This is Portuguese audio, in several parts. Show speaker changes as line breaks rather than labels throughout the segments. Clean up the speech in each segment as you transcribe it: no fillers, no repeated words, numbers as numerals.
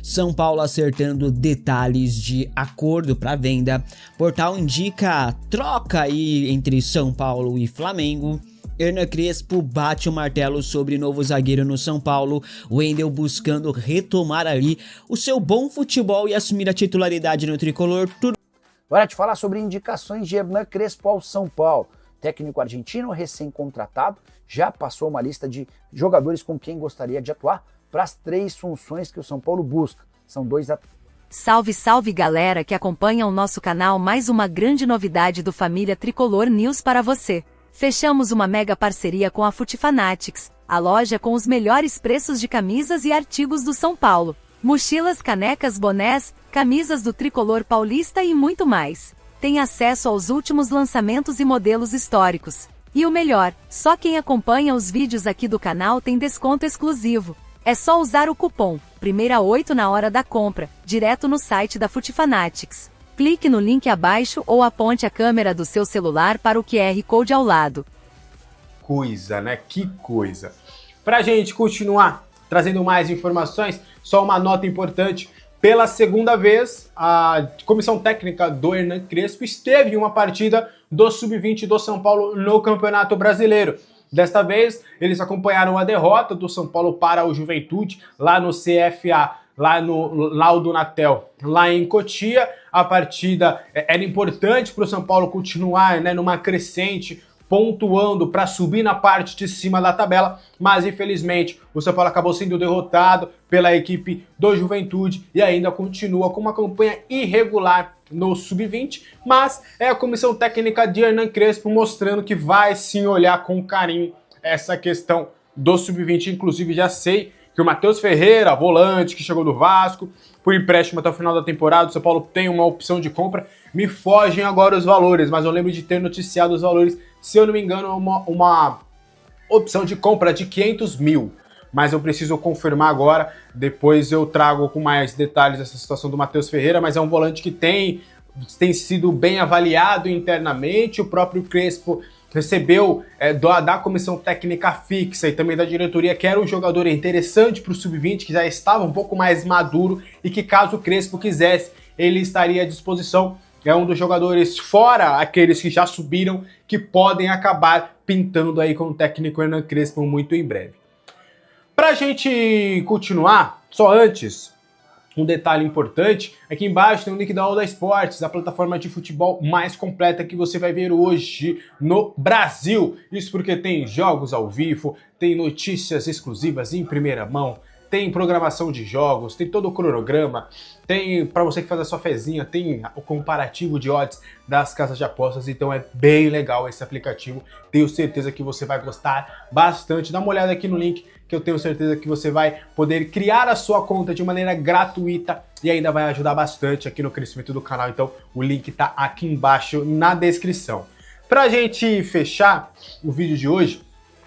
São Paulo acertando detalhes de acordo para venda. Portal indica troca aí entre São Paulo e Flamengo. Hernan Crespo bate o martelo sobre novo zagueiro no São Paulo. Wendel buscando retomar ali o seu bom futebol e assumir a titularidade no tricolor.
Agora te falar sobre indicações de Hernan Crespo ao São Paulo. Técnico argentino recém-contratado, já passou uma lista de jogadores com quem gostaria de atuar para as 3 funções que o São Paulo busca. São 2
Salve, salve galera que acompanha o nosso canal, mais uma grande novidade do Família Tricolor News para você. Fechamos uma mega parceria com a Futifanatics, a loja com os melhores preços de camisas e artigos do São Paulo. Mochilas, canecas, bonés, camisas do Tricolor Paulista e muito mais. Tem acesso aos últimos lançamentos e modelos históricos. E o melhor, só quem acompanha os vídeos aqui do canal tem desconto exclusivo. É só usar o cupom Primeira8 na hora da compra, direto no site da Futifanatics. Clique no link abaixo ou aponte a câmera do seu celular para o QR Code ao lado.
Coisa, né? Que coisa! Pra gente continuar trazendo mais informações, só uma nota importante. Pela segunda vez, a comissão técnica do Hernan Crespo esteve em uma partida do Sub-20 do São Paulo no Campeonato Brasileiro. Desta vez, eles acompanharam a derrota do São Paulo para o Juventude, lá no CFA, lá no Laudo Natel, lá em Cotia. A partida era importante para o São Paulo continuar, né, numa crescente, pontuando para subir na parte de cima da tabela, mas infelizmente o São Paulo acabou sendo derrotado pela equipe do Juventude e ainda continua com uma campanha irregular no Sub-20, mas é a comissão técnica de Hernan Crespo mostrando que vai sim olhar com carinho essa questão do Sub-20. Inclusive já sei que o Matheus Ferreira, volante que chegou do Vasco, por empréstimo até o final da temporada, o São Paulo tem uma opção de compra. Me fogem agora os valores, mas eu lembro de ter noticiado os valores, se eu não me engano, uma opção de compra de 500 mil. Mas eu preciso confirmar agora, depois eu trago com mais detalhes essa situação do Matheus Ferreira, mas é um volante que tem sido bem avaliado internamente. O próprio Crespo recebeu da comissão técnica fixa e também da diretoria que era um jogador interessante para o Sub-20, que já estava um pouco mais maduro e que caso o Crespo quisesse, ele estaria à disposição. É um dos jogadores, fora aqueles que já subiram, que podem acabar pintando aí com o técnico Hernan Crespo muito em breve. Pra gente continuar, só antes, um detalhe importante, aqui embaixo tem o link da All Esportes, a plataforma de futebol mais completa que você vai ver hoje no Brasil. Isso porque tem jogos ao vivo, tem notícias exclusivas em primeira mão, tem programação de jogos, tem todo o cronograma, tem, para você que faz a sua fezinha, tem o comparativo de odds das casas de apostas, então é bem legal esse aplicativo, tenho certeza que você vai gostar bastante. Dá uma olhada aqui no link, que eu tenho certeza que você vai poder criar a sua conta de maneira gratuita e ainda vai ajudar bastante aqui no crescimento do canal, então o link tá aqui embaixo na descrição. Pra gente fechar o vídeo de hoje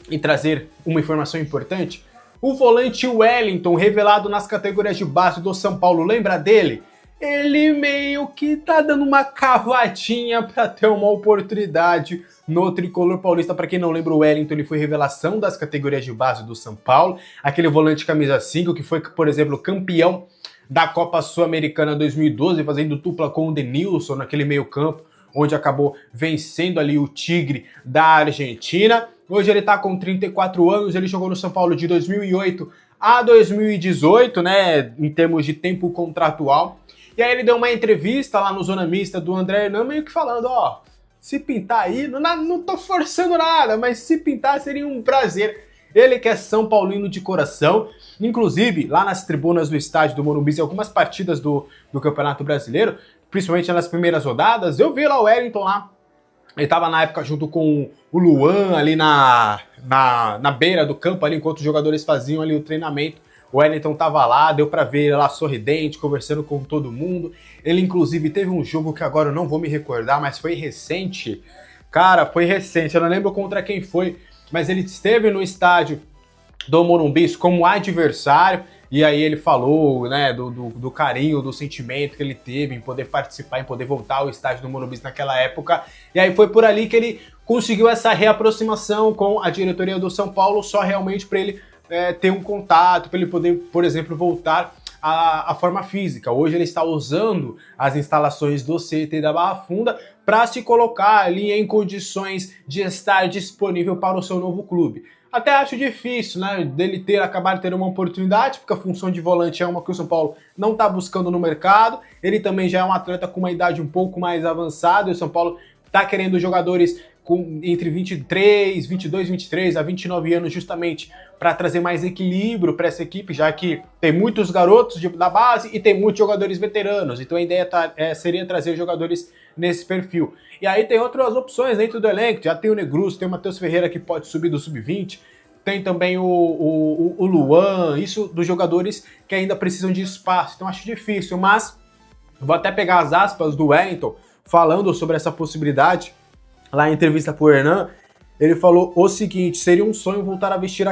e trazer uma informação importante, o volante Wellington, revelado nas categorias de base do São Paulo, lembra dele? Ele meio que tá dando uma cavadinha para ter uma oportunidade no Tricolor Paulista. Para quem não lembra, o Wellington ele foi revelação das categorias de base do São Paulo, aquele volante camisa 5 que foi, por exemplo, campeão da Copa Sul-Americana 2012, fazendo dupla com o Denilson naquele meio campo, onde acabou vencendo ali o Tigre da Argentina. Hoje ele tá com 34 anos, ele jogou no São Paulo de 2008 a 2018, né, em termos de tempo contratual. E aí ele deu uma entrevista lá no Zona Mista do André Hernan, meio que falando, ó, se pintar aí, não tô forçando nada, mas se pintar seria um prazer. Ele que é São Paulino de coração, inclusive lá nas tribunas do estádio do Morumbi, em algumas partidas do Campeonato Brasileiro, principalmente nas primeiras rodadas, eu vi lá o Wellington lá. Ele tava na época junto com o Luan ali na beira do campo, ali, enquanto os jogadores faziam ali o treinamento. O Wellington tava lá, deu pra ver ele lá sorridente, conversando com todo mundo. Ele inclusive teve um jogo que agora eu não vou me recordar, mas foi recente. Cara, foi recente, eu não lembro contra quem foi, mas ele esteve no estádio do Morumbi como adversário. E aí ele falou, né, do carinho, do sentimento que ele teve em poder participar, em poder voltar ao estádio do Morumbi naquela época. E aí foi por ali que ele conseguiu essa reaproximação com a diretoria do São Paulo, só realmente para ele ter um contato, para ele poder, por exemplo, voltar a forma física. Hoje ele está usando as instalações do CT da Barra Funda para se colocar ali em condições de estar disponível para o seu novo clube. Até acho difícil, né, dele acabar de ter uma oportunidade, porque a função de volante é uma que o São Paulo não está buscando no mercado. Ele também já é um atleta com uma idade um pouco mais avançada, e o São Paulo está querendo jogadores entre 22, 23 a 29 anos, justamente para trazer mais equilíbrio para essa equipe, já que tem muitos garotos da base e tem muitos jogadores veteranos. Então a ideia seria trazer jogadores nesse perfil. E aí tem outras opções dentro do elenco, já tem o Negruz, tem o Matheus Ferreira que pode subir do sub-20, tem também o Luan, isso dos jogadores que ainda precisam de espaço. Então acho difícil, mas vou até pegar as aspas do Wellington falando sobre essa possibilidade. Lá em entrevista pro Hernan, ele falou o seguinte: seria um sonho voltar a vestir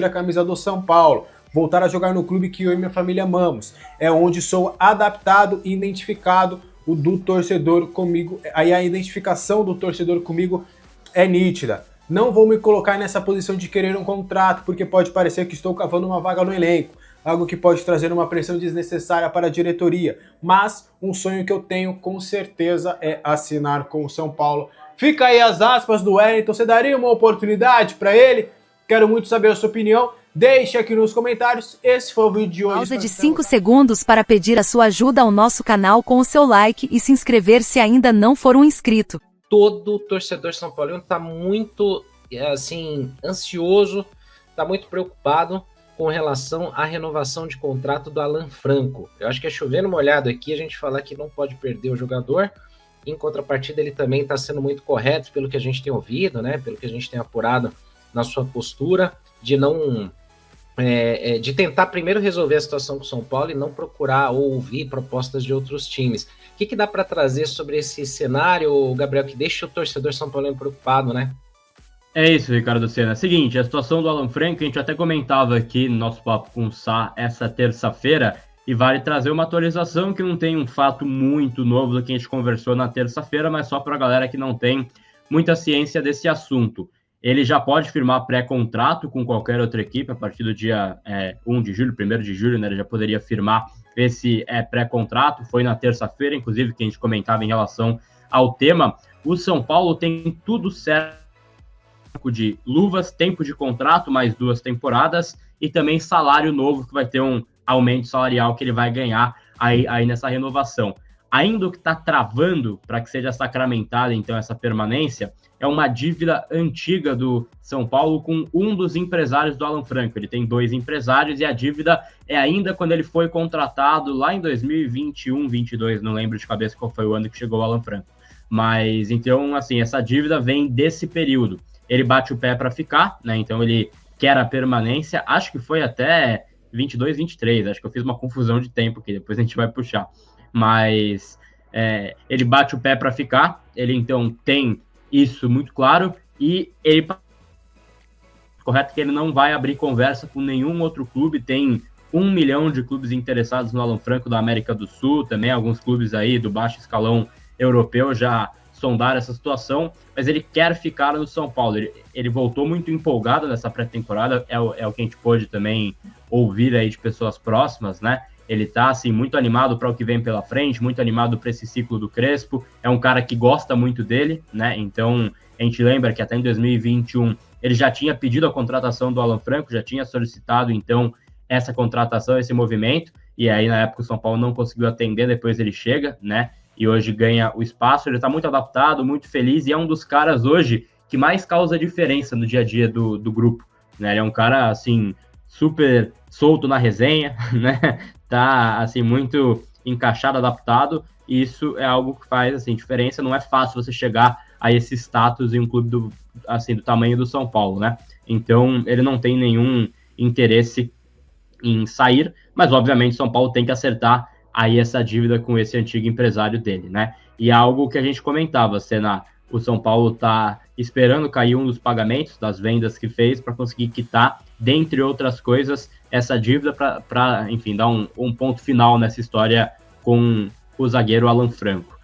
a camisa do São Paulo, voltar a jogar no clube que eu e minha família amamos. É onde sou adaptado e identificado do torcedor comigo. Aí a identificação do torcedor comigo é nítida. Não vou me colocar nessa posição de querer um contrato, porque pode parecer que estou cavando uma vaga no elenco, algo que pode trazer uma pressão desnecessária para a diretoria, mas um sonho que eu tenho com certeza é assinar com o São Paulo. Fica aí as aspas do Wellington, você daria uma oportunidade para ele? Quero muito saber a sua opinião, deixe aqui nos comentários. Esse foi o vídeo de hoje.
Pausa de 5 segundos para pedir a sua ajuda ao nosso canal com o seu like e se inscrever se ainda não for um inscrito.
Todo torcedor São Paulino está muito, assim, ansioso, está muito preocupado com relação à renovação de contrato do Alan Franco. Eu acho que é chovendo molhado aqui a gente falar que não pode perder o jogador. Em contrapartida, ele também está sendo muito correto pelo que a gente tem ouvido, né? Pelo que a gente tem apurado na sua postura de não de tentar primeiro resolver a situação com o São Paulo e não procurar ou ouvir propostas de outros times. O que dá para trazer sobre esse cenário, Gabriel, que deixa o torcedor São Paulino preocupado, né?
É isso, Ricardo Senna. Seguinte, a situação do Alan Franco, a gente até comentava aqui no nosso Papo com o Sá essa terça-feira, e vale trazer uma atualização que não tem um fato muito novo do que a gente conversou na terça-feira, mas só para a galera que não tem muita ciência desse assunto. Ele já pode firmar pré-contrato com qualquer outra equipe a partir do dia 1 de julho, 1º de julho, né? Ele já poderia firmar esse pré-contrato. Foi na terça-feira, inclusive, que a gente comentava em relação ao tema. O São Paulo tem tudo certo de luvas, tempo de contrato, mais 2 temporadas, e também salário novo, que vai ter um aumento salarial que ele vai ganhar aí nessa renovação. Ainda o que está travando para que seja sacramentada, então, essa permanência, é uma dívida antiga do São Paulo com um dos empresários do Alan Franco. Ele tem 2 empresários e a dívida é ainda quando ele foi contratado lá em 2021, 22, não lembro de cabeça qual foi o ano que chegou o Alan Franco. Mas, então, assim, essa dívida vem desse período. Ele bate o pé para ficar, né? Então ele quer a permanência, acho que foi até 22, 23, acho que eu fiz uma confusão de tempo que depois a gente vai puxar, mas ele bate o pé para ficar, ele então tem isso muito claro, e ele correto que ele não vai abrir conversa com nenhum outro clube, tem 1 milhão de clubes interessados no Alan Franco da América do Sul, também alguns clubes aí do baixo escalão europeu já sondaram essa situação, mas ele quer ficar no São Paulo. Ele voltou muito empolgado nessa pré-temporada, é o que a gente pôde também ouvir aí de pessoas próximas, né? Ele tá, assim, muito animado para o que vem pela frente, muito animado para esse ciclo do Crespo, é um cara que gosta muito dele, né? Então, a gente lembra que até em 2021 ele já tinha pedido a contratação do Alan Franco, já tinha solicitado, então, essa contratação, esse movimento, e aí na época o São Paulo não conseguiu atender, depois ele chega, né? E hoje ganha o espaço, ele está muito adaptado, muito feliz, e é um dos caras hoje que mais causa diferença no dia a dia do grupo, né? Ele é um cara, assim, super solto na resenha, né? Tá, assim, muito encaixado, adaptado, e isso é algo que faz, assim, diferença. Não é fácil você chegar a esse status em um clube do tamanho do São Paulo, né? Então, ele não tem nenhum interesse em sair, mas, obviamente, São Paulo tem que acertar aí essa dívida com esse antigo empresário dele, né? E algo que a gente comentava, Senna, o São Paulo tá esperando cair um dos pagamentos das vendas que fez para conseguir quitar, dentre outras coisas, essa dívida para enfim, dar um ponto final nessa história com o zagueiro Alan Franco.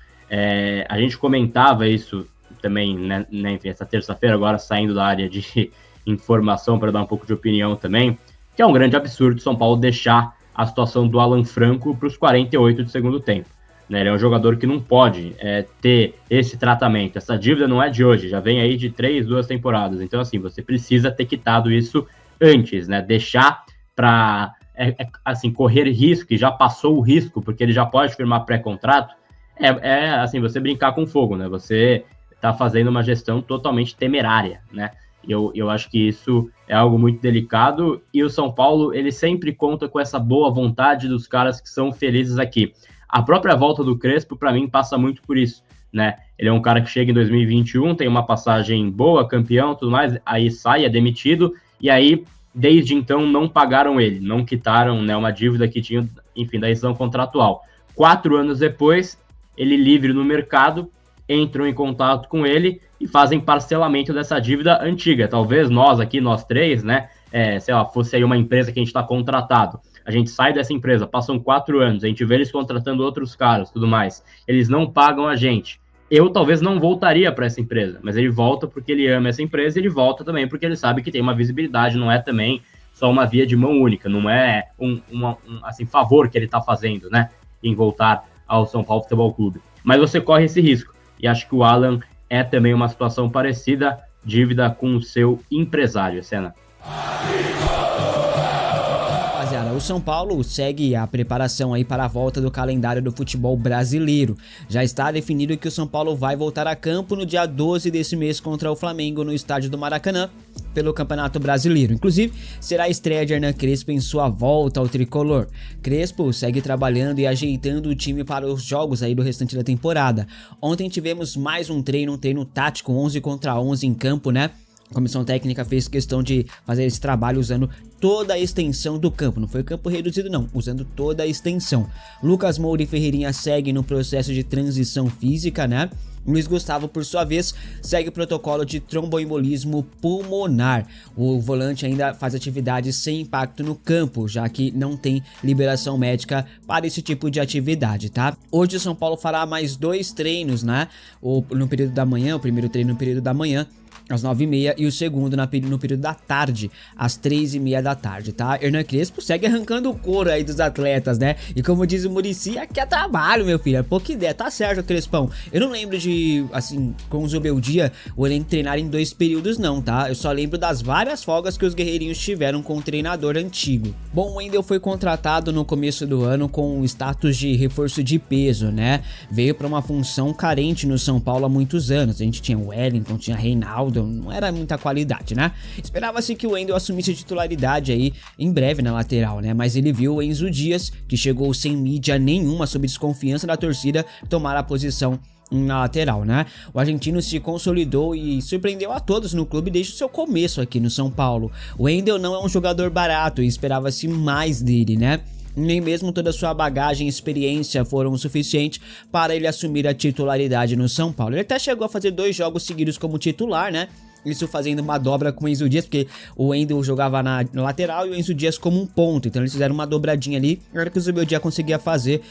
A gente comentava isso também, né, enfim, essa terça-feira, agora saindo da área de informação para dar um pouco de opinião também, que é um grande absurdo São Paulo deixar a situação do Alan Franco para os 48 do segundo tempo. Né? Ele é um jogador que não pode ter esse tratamento. Essa dívida não é de hoje, já vem aí de 2 temporadas. Então, assim, você precisa ter quitado isso antes, né? Deixar para assim, correr risco, e já passou o risco, porque ele já pode firmar pré-contrato, assim, você brincar com fogo, né? Você está fazendo uma gestão totalmente temerária, né? Eu acho que isso é algo muito delicado, e o São Paulo, ele sempre conta com essa boa vontade dos caras que são felizes aqui. A própria volta do Crespo, para mim, passa muito por isso, né? Ele é um cara que chega em 2021, tem uma passagem boa, campeão, tudo mais, aí sai, é demitido, e aí, desde então, não pagaram ele, não quitaram, né, uma dívida que tinha, enfim, da rescisão contratual. 4 anos depois, ele livre no mercado, entram em contato com ele e fazem parcelamento dessa dívida antiga. Talvez nós aqui, nós três, né, sei lá, fosse aí uma empresa que a gente está contratado, a gente sai dessa empresa, passam 4 anos, a gente vê eles contratando outros caras, tudo mais, eles não pagam a gente. Eu talvez não voltaria para essa empresa, mas ele volta porque ele ama essa empresa, e ele volta também porque ele sabe que tem uma visibilidade, não é também só uma via de mão única, não é um assim, favor que ele está fazendo, né, em voltar ao São Paulo Futebol Clube. Mas você corre esse risco, e acho que o Alan é também uma situação parecida, dívida com o seu empresário, Senna.
O São Paulo segue a preparação aí para a volta do calendário do futebol brasileiro. Já está definido que o São Paulo vai voltar a campo no dia 12 desse mês contra o Flamengo no estádio do Maracanã pelo Campeonato Brasileiro. Inclusive, será a estreia de Hernan Crespo em sua volta ao tricolor. Crespo segue trabalhando e ajeitando o time para os jogos aí do restante da temporada. Ontem tivemos mais um treino tático 11 contra 11 em campo, né? A comissão técnica fez questão de fazer esse trabalho usando toda a extensão do campo. Não foi campo reduzido não, usando toda a extensão. Lucas Moura e Ferreirinha seguem no processo de transição física, né? Luiz Gustavo, por sua vez, segue o protocolo de tromboembolismo pulmonar. O volante ainda faz atividades sem impacto no campo, já que não tem liberação médica para esse tipo de atividade, tá? Hoje o São Paulo fará mais 2 treinos, né? No período da manhã, o primeiro treino no período da manhã, às 9h30, e o segundo no período da tarde, às 3h30 da tarde, tá? Hernan Crespo segue arrancando o couro aí dos atletas, né? E como diz o Muricy, aqui é trabalho, meu filho, é pouca ideia, tá certo, Crespão? Eu não lembro de, assim, com o Zubeldia, o elenco treinar em 2 períodos não, tá? Eu só lembro das várias folgas que os guerreirinhos tiveram com o treinador antigo. Bom, o Wendel foi contratado no começo do ano com o status de reforço de peso, né? Veio para uma função carente no São Paulo há muitos anos. A gente tinha o Wellington, tinha Reinaldo, não era muita qualidade, né? Esperava-se que o Wendel assumisse a titularidade aí em breve na lateral, né? Mas ele viu o Enzo Dias, que chegou sem mídia nenhuma, sob desconfiança da torcida, tomar a posição na lateral, né? O argentino se consolidou e surpreendeu a todos no clube desde o seu começo aqui no São Paulo. O Wendel não é um jogador barato e esperava-se mais dele, né? Nem mesmo toda a sua bagagem e experiência foram o suficiente para ele assumir a titularidade no São Paulo. Ele até chegou a fazer 2 jogos seguidos como titular, né? Isso fazendo uma dobra com o Enzo Dias, porque o Wendel jogava na lateral e o Enzo Dias como um ponto. Então eles fizeram uma dobradinha ali, era que o Zubeldia conseguia fazer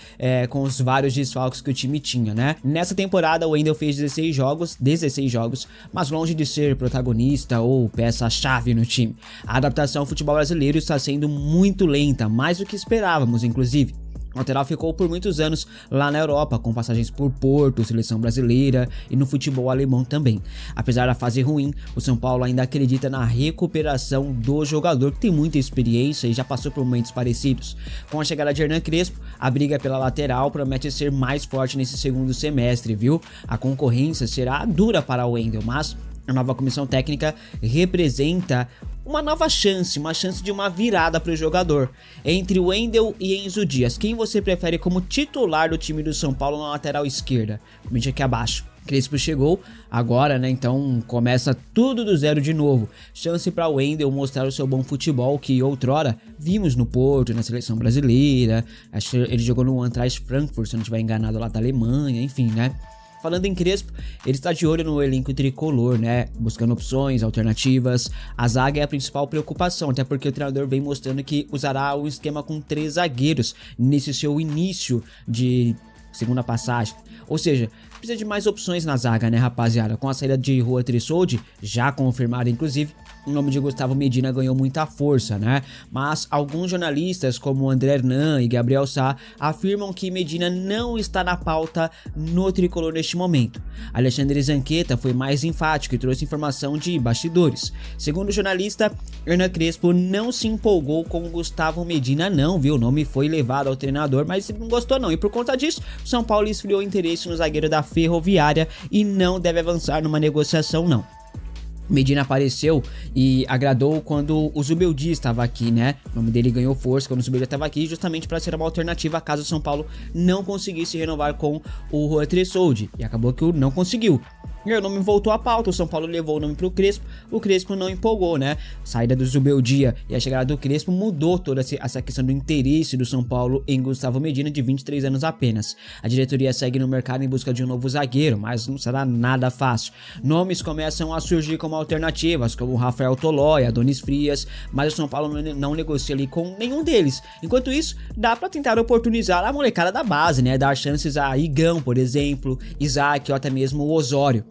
com os vários desfalques que o time tinha, né? Nessa temporada o Wendel fez 16 jogos, mas longe de ser protagonista ou peça-chave no time. A adaptação ao futebol brasileiro está sendo muito lenta, mais do que esperávamos, inclusive. O lateral ficou por muitos anos lá na Europa, com passagens por Porto, seleção brasileira e no futebol alemão também. Apesar da fase ruim, o São Paulo ainda acredita na recuperação do jogador, que tem muita experiência e já passou por momentos parecidos. Com a chegada de Hernan Crespo, a briga pela lateral promete ser mais forte nesse segundo semestre, viu? A concorrência será dura para o Wendel, mas a nova comissão técnica representa uma nova chance, uma chance de uma virada para o jogador. Entre o Wendel e Enzo Dias, quem você prefere como titular do time do São Paulo na lateral esquerda? Comente aqui abaixo. Crespo chegou agora, né? Então começa tudo do zero de novo. Chance para o Wendel mostrar o seu bom futebol que outrora vimos no Porto, na seleção brasileira. Acho que ele jogou no Eintracht Frankfurt, se não estiver enganado, lá da Alemanha, enfim, né? Falando em Crespo, ele está de olho no elenco tricolor, né? Buscando opções, alternativas. A zaga é a principal preocupação, até porque o treinador vem mostrando que usará um esquema com 3 zagueiros nesse seu início de segunda passagem. Ou seja, precisa de mais opções na zaga, né, rapaziada? Com a saída de Rua Trissoldi, já confirmada inclusive, o nome de Gustavo Medina ganhou muita força, né? Mas alguns jornalistas, como André Hernan e Gabriel Sá, afirmam que Medina não está na pauta no tricolor neste momento. Alexandre Zanqueta foi mais enfático e trouxe informação de bastidores. Segundo o jornalista, Hernan Crespo não se empolgou com Gustavo Medina não, viu? O nome foi levado ao treinador, mas ele não gostou não. E por conta disso, o São Paulo esfriou o interesse no zagueiro da Ferroviária e não deve avançar numa negociação não. Medina apareceu e agradou quando o Zubeldia estava aqui, né? O nome dele ganhou força quando o Zubeldia estava aqui, justamente para ser uma alternativa caso o São Paulo não conseguisse renovar com o Juan Tressoldi. E acabou que não conseguiu. E o nome voltou à pauta, o São Paulo levou o nome pro Crespo, o Crespo não empolgou, né? A saída do Zubeldia e a chegada do Crespo mudou toda essa questão do interesse do São Paulo em Gustavo Medina, de 23 anos apenas. A diretoria segue no mercado em busca de um novo zagueiro, mas não será nada fácil. Nomes começam a surgir como alternativas, como Rafael Tolói, Adonis Frias, mas o São Paulo não negocia ali com nenhum deles. Enquanto isso, dá pra tentar oportunizar a molecada da base, né? Dar chances a Igão, por exemplo, Isaac ou até mesmo o Osório.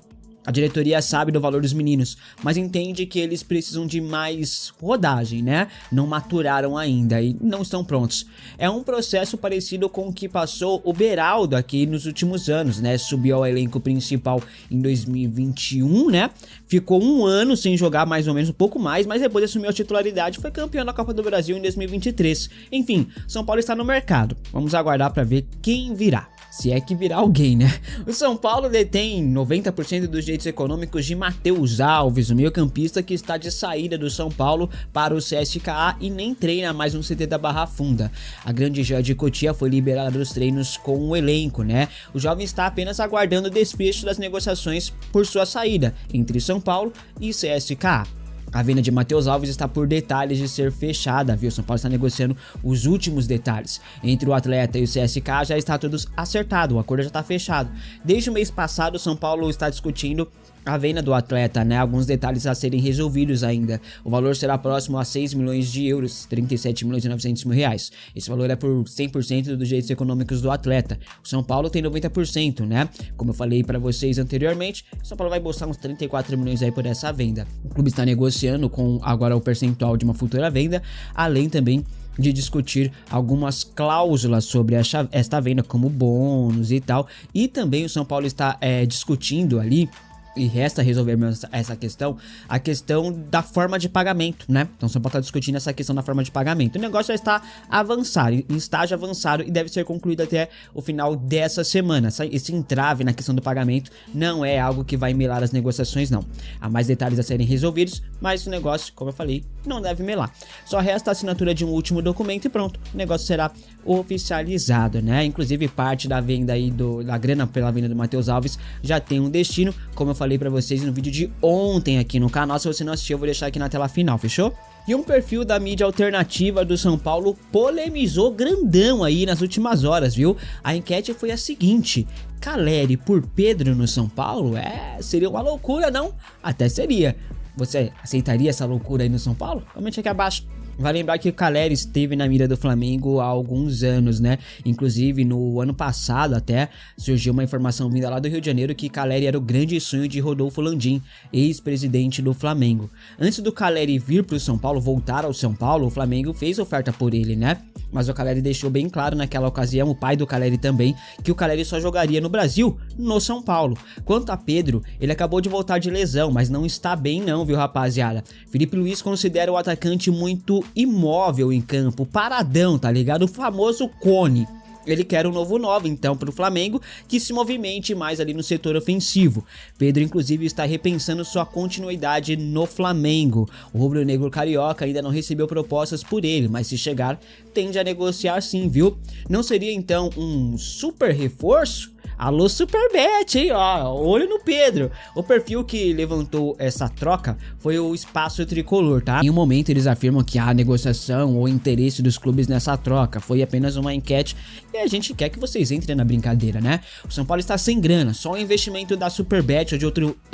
A diretoria sabe do valor dos meninos, mas entende que eles precisam de mais rodagem, né? Não maturaram ainda e não estão prontos. É um processo parecido com o que passou o Beraldo aqui nos últimos anos, né? Subiu ao elenco principal em 2021, né? Ficou um ano sem jogar, mais ou menos, um pouco mais, mas depois assumiu a titularidade e foi campeão da Copa do Brasil em 2023. Enfim, São Paulo está no mercado. Vamos aguardar para ver quem virá. Se é que virar alguém, né? O São Paulo detém 90% dos direitos econômicos de Matheus Alves, o meio-campista que está de saída do São Paulo para o CSKA e nem treina mais no CT da Barra Funda. A grande joia de Cotia foi liberada dos treinos com o elenco, né? O jovem está apenas aguardando o desfecho das negociações por sua saída entre São Paulo e CSKA. A venda de Matheus Alves está por detalhes de ser fechada, viu? São Paulo está negociando os últimos detalhes. Entre o atleta e o CSKA já está tudo acertado, o acordo já está fechado. Desde o mês passado, o São Paulo está discutindo a venda do atleta, né? Alguns detalhes a serem resolvidos ainda. O valor será próximo a 6 milhões de euros, 37 milhões e 900 mil reais. Esse valor é por 100% dos direitos econômicos do atleta. O São Paulo tem 90%, né? Como eu falei para vocês anteriormente, o São Paulo vai bolsar uns 34 milhões aí por essa venda. O clube está negociando com agora o percentual de uma futura venda, além também de discutir algumas cláusulas sobre esta venda, como bônus e tal. E também o São Paulo está discutindo ali, e resta resolver essa questão, a questão da forma de pagamento, né? Então o São Paulo está discutindo essa questão da forma de pagamento. O negócio já está avançado, em estágio avançado, e deve ser concluído até o final dessa semana. Esse entrave na questão do pagamento não é algo que vai melar as negociações, não. Há mais detalhes a serem resolvidos, mas o negócio, como eu falei, não deve melar. Só resta a assinatura de um último documento e pronto, o negócio será oficializado, né? Inclusive parte da venda aí da grana pela venda do Matheus Alves já tem um destino, como eu falei pra vocês no vídeo de ontem aqui no canal. Se você não assistiu, eu vou deixar aqui na tela final, fechou? E um perfil da mídia alternativa do São Paulo polemizou grandão aí nas últimas horas, viu? A enquete foi a seguinte: Caleri por Pedro no São Paulo? Seria uma loucura, não? Até seria. Você aceitaria essa loucura aí no São Paulo? Comente aqui abaixo. Vai lembrar que o Caleri esteve na mira do Flamengo há alguns anos, né? Inclusive, no ano passado até, surgiu uma informação vinda lá do Rio de Janeiro que Caleri era o grande sonho de Rodolfo Landim, ex-presidente do Flamengo. Antes do Caleri vir para o São Paulo, voltar ao São Paulo, o Flamengo fez oferta por ele, né? Mas o Caleri deixou bem claro naquela ocasião, o pai do Caleri também, que o Caleri só jogaria no Brasil, no São Paulo. Quanto a Pedro, ele acabou de voltar de lesão, mas não está bem não, viu, rapaziada? Felipe Luiz considera o atacante muito imóvel em campo, paradão, tá ligado? O famoso cone. Ele quer um novo 9, então, para o Flamengo, que se movimente mais ali no setor ofensivo. Pedro, inclusive, está repensando sua continuidade no Flamengo. O rubro-negro carioca ainda não recebeu propostas por ele, mas se chegar, tende a negociar sim, viu? Não seria, então, um super reforço? Alô Superbet, hein, ó, olho no Pedro. O perfil que levantou essa troca foi o Espaço Tricolor, tá? Em um momento eles afirmam que há negociação ou interesse dos clubes nessa troca. Foi apenas uma enquete e a gente quer que vocês entrem na brincadeira, né? O São Paulo está sem grana, só o investimento da Superbet ou de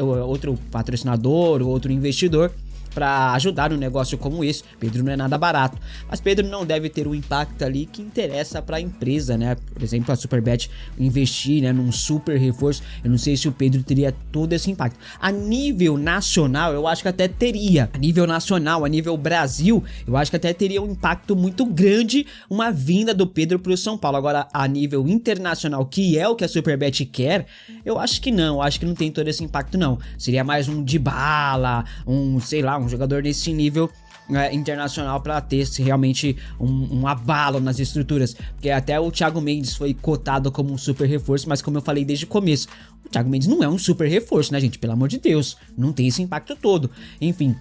outro patrocinador ou outro investidor para ajudar num negócio como esse. Pedro não é nada barato, mas Pedro não deve ter o impacto ali que interessa para a empresa, né? Por exemplo, a Superbet investir, né, num super reforço. Eu não sei se o Pedro teria todo esse impacto. A nível nacional, eu acho que até teria. A nível nacional, a nível Brasil, eu acho que até teria um impacto muito grande uma vinda do Pedro pro São Paulo. Agora, a nível internacional, que é o que a Superbet quer, eu acho que não. Eu acho que não tem todo esse impacto, não. Seria mais um Dybala, sei lá, um jogador desse nível internacional para ter realmente um abalo nas estruturas, porque até o Thiago Mendes foi cotado como um super reforço, mas como eu falei desde o começo, o Thiago Mendes não é um super reforço, né, gente? Pelo amor de Deus, não tem esse impacto todo. Enfim,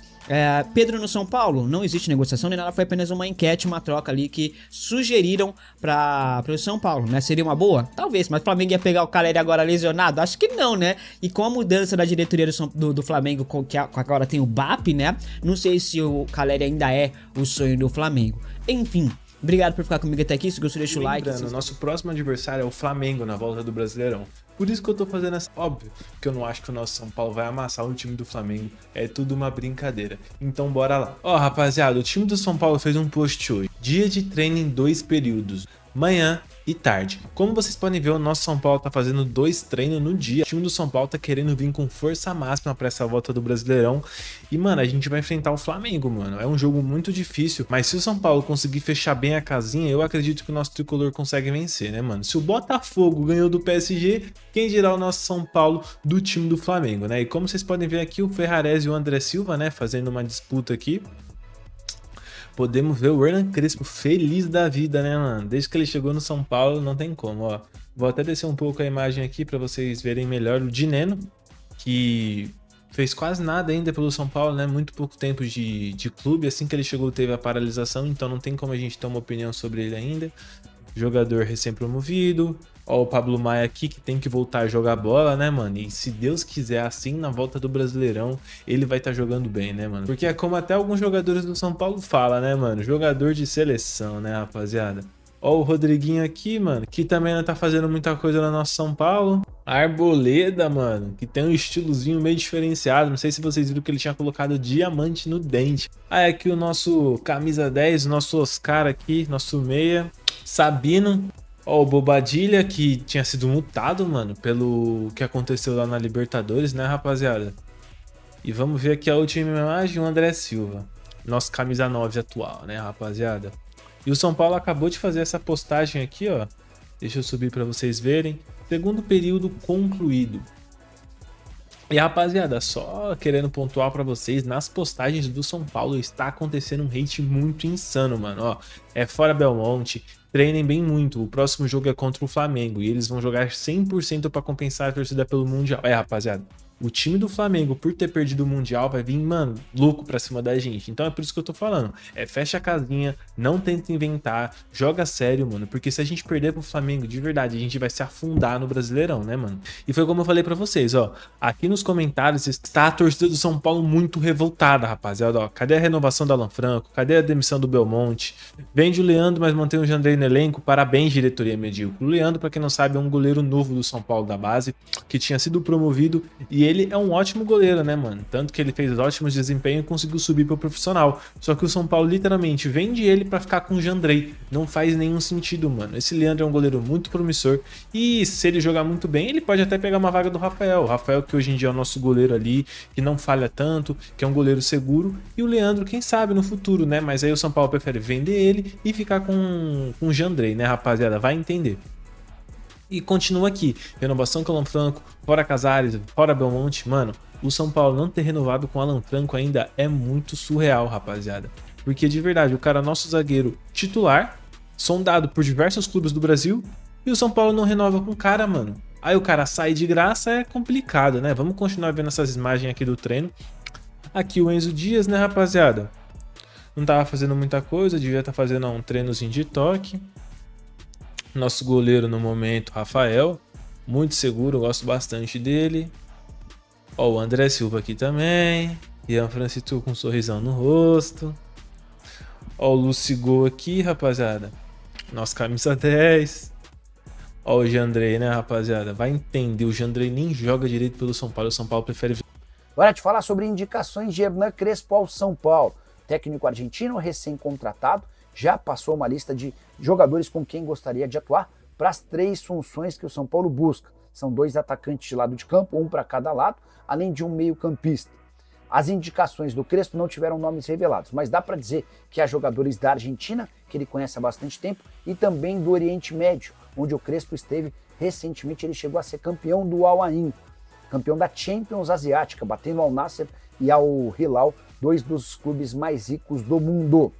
Pedro no São Paulo, não existe negociação nem nada, foi apenas uma enquete, uma troca ali que sugeriram para o São Paulo, né? Seria uma boa? Talvez, mas o Flamengo ia pegar o Caleri agora lesionado? Acho que não, né? E com a mudança da diretoria do Flamengo, que agora tem o BAP, né? Não sei se o Caleri ainda é o sonho do Flamengo. Enfim, obrigado por ficar comigo até aqui. Se gostou, deixa o like.
Lembrando, nosso próximo adversário é o Flamengo na volta do Brasileirão. Por isso que eu tô fazendo essa... Óbvio que eu não acho que o nosso São Paulo vai amassar o time do Flamengo. É tudo uma brincadeira. Então bora lá. Ó, rapaziada, o time do São Paulo fez um post hoje. Dia de treino em 2 períodos. Manhã e tarde. Como vocês podem ver, o nosso São Paulo tá fazendo 2 treinos no dia. O time do São Paulo tá querendo vir com força máxima pra essa volta do Brasileirão. E, mano, a gente vai enfrentar o Flamengo, mano. É um jogo muito difícil. Mas se o São Paulo conseguir fechar bem a casinha, eu acredito que o nosso tricolor consegue vencer, né, mano? Se o Botafogo ganhou do PSG, quem dirá o nosso São Paulo do time do Flamengo, né? E como vocês podem ver aqui, o Ferrarese e o André Silva, né, fazendo uma disputa aqui. Podemos ver o Hernan Crespo feliz da vida, né, mano? Desde que ele chegou no São Paulo, não tem como, ó. Vou até descer um pouco a imagem aqui para vocês verem melhor o Dineno, que fez quase nada ainda pelo São Paulo, né? Muito pouco tempo de clube. Assim que ele chegou, teve a paralisação, então não tem como a gente ter uma opinião sobre ele ainda. Jogador recém-promovido. Ó, o Pablo Maia aqui, que tem que voltar a jogar bola, né, mano? E se Deus quiser, assim, na volta do Brasileirão, ele vai estar jogando bem, né, mano? Porque é como até alguns jogadores do São Paulo falam, né, mano? Jogador de seleção, né, rapaziada? Ó, o Rodriguinho aqui, mano, que também não tá fazendo muita coisa no nosso São Paulo. A Arboleda, mano, que tem um estilozinho meio diferenciado. Não sei se vocês viram que ele tinha colocado diamante no dente. Aí aqui o nosso camisa 10, nosso Oscar aqui, nosso meia, Sabino. Ó, o Bobadilha, que tinha sido multado, mano, pelo que aconteceu lá na Libertadores, né, rapaziada? E vamos ver aqui a última imagem, o André Silva. Nosso camisa 9 atual, né, rapaziada? E o São Paulo acabou de fazer essa postagem aqui, ó. Deixa eu subir pra vocês verem. Segundo período concluído. E rapaziada, só querendo pontuar pra vocês, nas postagens do São Paulo está acontecendo um hate muito insano, mano. Ó, é fora Belmonte, treinem bem muito, o próximo jogo é contra o Flamengo e eles vão jogar 100% pra compensar a torcida pelo Mundial. É, rapaziada, o time do Flamengo, por ter perdido o Mundial, vai vir, mano, louco pra cima da gente. Então é por isso que eu tô falando. Fecha a casinha, não tenta inventar, joga sério, mano. Porque se a gente perder pro Flamengo, de verdade, a gente vai se afundar no Brasileirão, né, mano? E foi como eu falei pra vocês, ó. Aqui nos comentários está a torcida do São Paulo muito revoltada, rapaziada, ó. Cadê a renovação do Alan Franco? Cadê a demissão do Belmonte? Vende o Leandro, mas mantém o Jandrei no elenco. Parabéns, diretoria medíocre. O Leandro, pra quem não sabe, é um goleiro novo do São Paulo da base, que tinha sido promovido e ele é um ótimo goleiro, né, mano? Tanto que ele fez ótimos desempenhos e conseguiu subir pro profissional. Só que o São Paulo literalmente vende ele pra ficar com o Jandrei. Não faz nenhum sentido, mano. Esse Leandro é um goleiro muito promissor e se ele jogar muito bem, ele pode até pegar uma vaga do Rafael. O Rafael, que hoje em dia é o nosso goleiro ali, que não falha tanto, que é um goleiro seguro. E o Leandro, quem sabe, no futuro, né? Mas aí o São Paulo prefere vender ele e ficar com o Jandrei, né, rapaziada? Vai entender. E continua aqui, renovação com Alan Franco, fora Casares, fora Belmonte, mano, o São Paulo não ter renovado com Alan Franco ainda é muito surreal, rapaziada. Porque de verdade, o cara é nosso zagueiro titular, sondado por diversos clubes do Brasil, e o São Paulo não renova com o cara, mano. Aí o cara sai de graça, é complicado, né? Vamos continuar vendo essas imagens aqui do treino. Aqui o Enzo Dias, né, rapaziada? Não tava fazendo muita coisa, devia estar fazendo um treinozinho de toque. Nosso goleiro no momento, Rafael, muito seguro, gosto bastante dele. Ó, o André Silva aqui também. Ian Francisco com um sorrisão no rosto. Ó, o Lucigol aqui, rapaziada. Nosso camisa 10. Ó, o Jandrei, né, rapaziada? Vai entender, o Jandrei nem joga direito pelo São Paulo. O São Paulo prefere
Hora de falar sobre indicações de Hernan Crespo ao São Paulo. Técnico argentino recém-contratado, já passou uma lista de jogadores com quem gostaria de atuar para as 3 funções que o São Paulo busca. São 2 atacantes de lado de campo, um para cada lado, além de um meio-campista. As indicações do Crespo não tiveram nomes revelados, mas dá para dizer que há jogadores da Argentina, que ele conhece há bastante tempo, e também do Oriente Médio, onde o Crespo esteve recentemente. Ele chegou a ser campeão do Al Ain, campeão da Champions Asiática, batendo ao Nasser e ao Hilal, 2 dos clubes mais ricos do mundo.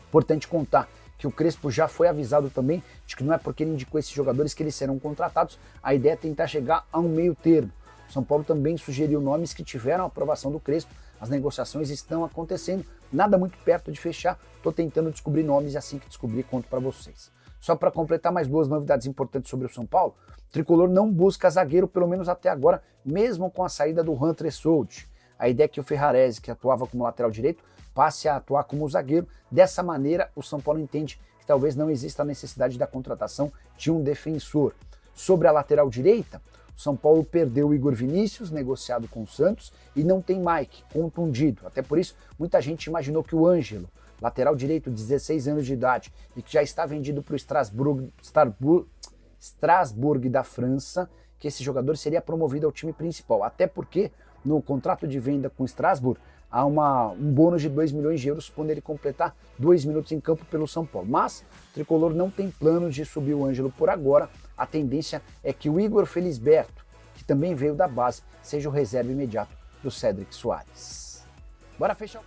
Importante contar que o Crespo já foi avisado também de que não é porque ele indicou esses jogadores que eles serão contratados. A ideia é tentar chegar a um meio termo. O São Paulo também sugeriu nomes que tiveram a aprovação do Crespo. As negociações estão acontecendo, nada muito perto de fechar. Estou tentando descobrir nomes e assim que descobrir conto para vocês. Só para completar mais 2 novidades importantes sobre o São Paulo, o Tricolor não busca zagueiro, pelo menos até agora, mesmo com a saída do Hunter Sold. A ideia é que o Ferrarese, que atuava como lateral direito, passe a atuar como zagueiro. Dessa maneira, o São Paulo entende que talvez não exista a necessidade da contratação de um defensor. Sobre a lateral direita, o São Paulo perdeu o Igor Vinícius, negociado com o Santos, e não tem Mike, contundido. Até por isso, muita gente imaginou que o Ângelo, lateral direito, 16 anos de idade, e que já está vendido para o Strasbourg da França, que esse jogador seria promovido ao time principal. Até porque, no contrato de venda com o Strasbourg, há um bônus de 2 milhões de euros quando ele completar 2 minutos em campo pelo São Paulo. Mas o Tricolor não tem planos de subir o Ângelo por agora. A tendência é que o Igor Felisberto, que também veio da base, seja o reserva imediato do Cédric Soares. Bora fechar.